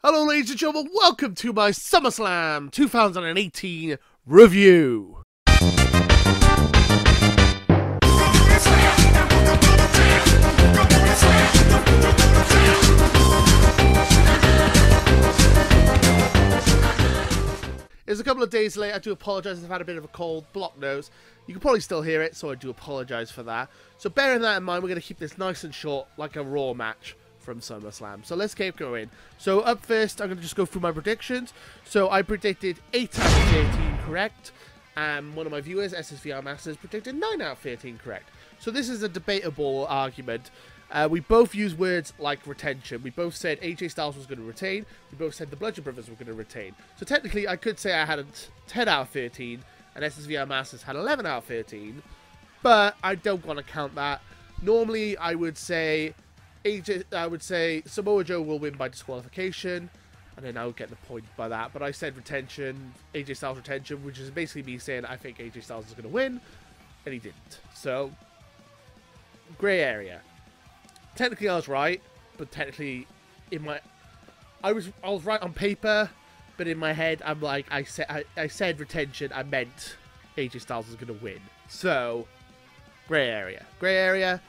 Hello ladies and gentlemen, welcome to my SummerSlam 2018 review. It's a couple of days late. I do apologise. I've had a bit of a cold, blocked nose. You can probably still hear it, so I do apologise for that. So bearing that in mind, we're going to keep this nice and short, like a Raw match from SummerSlam. So let's keep going. So up first, I'm going to just go through my predictions. So I predicted 8 out of 13 correct. And one of my viewers, SSVR Masters, predicted 9 out of 13 correct. So this is a debatable argument. We both use words like retention. We both said AJ Styles was going to retain. We both said the Bludgeon Brothers were going to retain. So technically, I could say I had a 10 out of 13, and SSVR Masters had 11 out of 13. But I don't want to count that. Normally, I would say Samoa Joe will win by disqualification, and then I would get the point by that. But I said retention, AJ Styles retention, which is basically me saying I think AJ Styles is going to win, and he didn't. So, grey area. Technically, I was right, but technically, I was right on paper, but in my head, I'm like, I said retention, I meant AJ Styles is going to win. So, grey area. Grey area.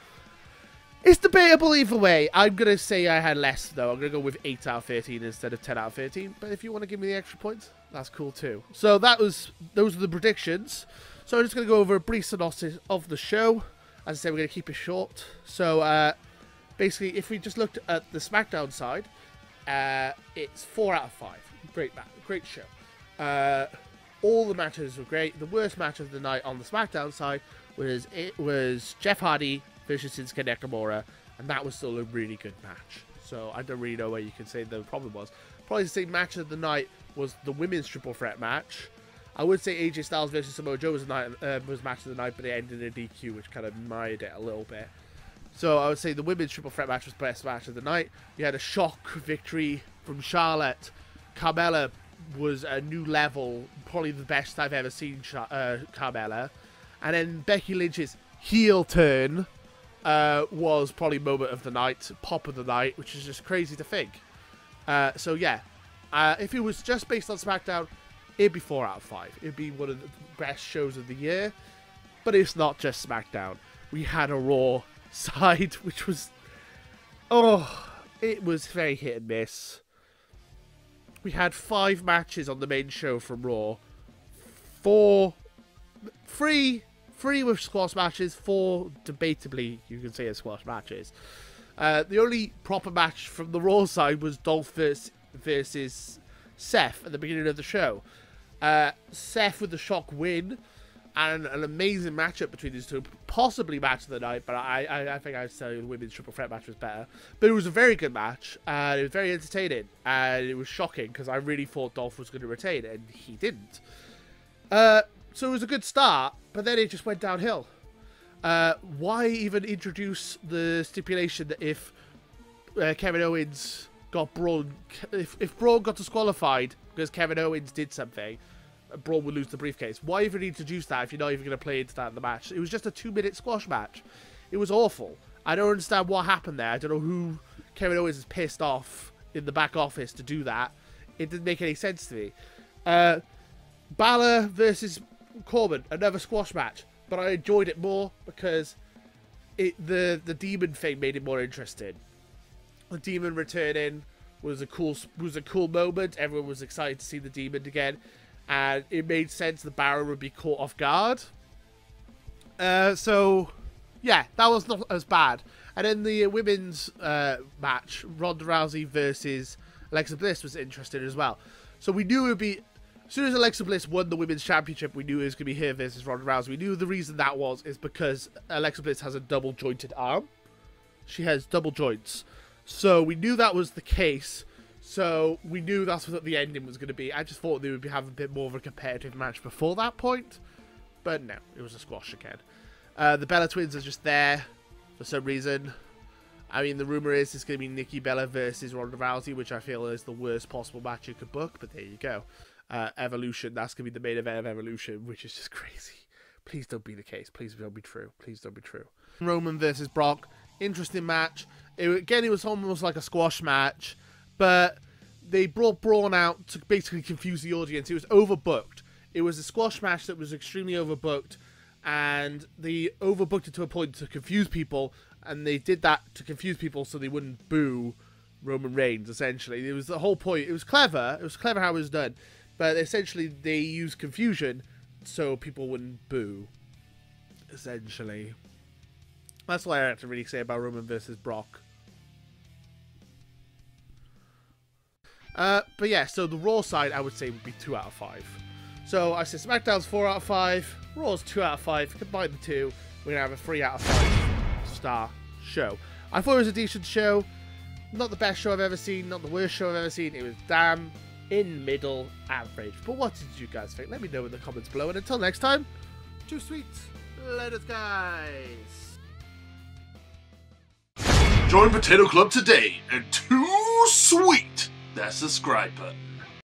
It's debatable either way. I'm going to say I had less, though. I'm going to go with 8 out of 13 instead of 10 out of 13. But if you want to give me the extra points, that's cool too. So those are the predictions. So I'm just going to go over a brief synopsis of the show. As I said, we're going to keep it short. So basically, if we just looked at the SmackDown side, it's 4 out of 5. Great show. All the matches were great. The worst match of the night on the SmackDown side was Jeff Hardy versus Shinsuke Nakamura, and that was still a really good match. So I don't really know where you can say the problem was. Probably the same match of the night was the women's triple threat match. I would say AJ Styles versus Samoa Joe was match of the night, but it ended in a DQ, which kind of mired it a little bit. So I would say the women's triple threat match was the best match of the night. You had a shock victory from Charlotte. Carmella was a new level, probably the best I've ever seen Carmella. And then Becky Lynch's heel turn was probably moment of the night, pop of the night, which is just crazy to think. So yeah, if it was just based on SmackDown, it'd be 4 out of 5. It'd be one of the best shows of the year. But it's not just SmackDown. We had a Raw side, which was, it was very hit and miss. We had 5 matches on the main show from Raw. 3 with squash matches, 4 debatably you can say are squash matches. The only proper match from the Raw side was Dolph versus Seth at the beginning of the show. Seth with the shock win, and an amazing matchup between these two, possibly match of the night, but I think I'd say the women's triple threat match was better. But it was a very good match, and it was very entertaining, and it was shocking, because I really thought Dolph was going to retain, and he didn't. So it was a good start, but then it just went downhill. Why even introduce the stipulation that if Kevin Owens got Braun, if Braun got disqualified because Kevin Owens did something, Braun would lose the briefcase? Why even introduce that if you're not even going to play into that in the match? It was just a 2-minute squash match. It was awful. I don't understand what happened there. I don't know who Kevin Owens is pissed off in the back office to do that. It didn't make any sense to me. Balor versus Corbin, another squash match, but I enjoyed it more because the demon thing made it more interesting. The demon returning was a cool moment. Everyone was excited to see the demon again, and it made sense the Baron would be caught off guard. So yeah, that was not as bad. And then the women's match, Ronda Rousey versus Alexa Bliss, was interesting as well. So we knew it would be, as soon as Alexa Bliss won the Women's Championship, we knew it was going to be her versus Ronda Rousey. We knew the reason that is because Alexa Bliss has a double-jointed arm. She has double joints. So we knew that was the case. So we knew that's what the ending was going to be. I just thought they would be having a bit more of a competitive match before that point. But no, it was a squash again. The Bella Twins are just there for some reason. I mean, the rumor is it's going to be Nikki Bella versus Ronda Rousey, which I feel is the worst possible match you could book. But there you go. Evolution, that's going to be the main event of Evolution, which is just crazy. Please don't be the case. Please don't be true. Please don't be true. Roman versus Brock. Interesting match. Again, it was almost like a squash match, but they brought Braun out to basically confuse the audience. It was overbooked. It was a squash match that was extremely overbooked, and they overbooked it to a point to confuse people, and they did that to confuse people so they wouldn't boo Roman Reigns, essentially. It was the whole point. It was clever. It was clever how it was done, but essentially they used confusion so people wouldn't boo, essentially. That's what I have to really say about Roman versus Brock. But yeah, so the Raw side, I would say, would be 2 out of 5. So I said SmackDown's 4 out of 5, Raw's 2 out of 5. Combine the two, we're going to have a 3 out of 5 star show. I thought it was a decent show. Not the best show I've ever seen, not the worst show I've ever seen. It was damn in middle average. But what did you guys think? Let me know in the comments below. And until next time, too sweet. Later, guys. Join Potato Club today and too sweet that subscribe button.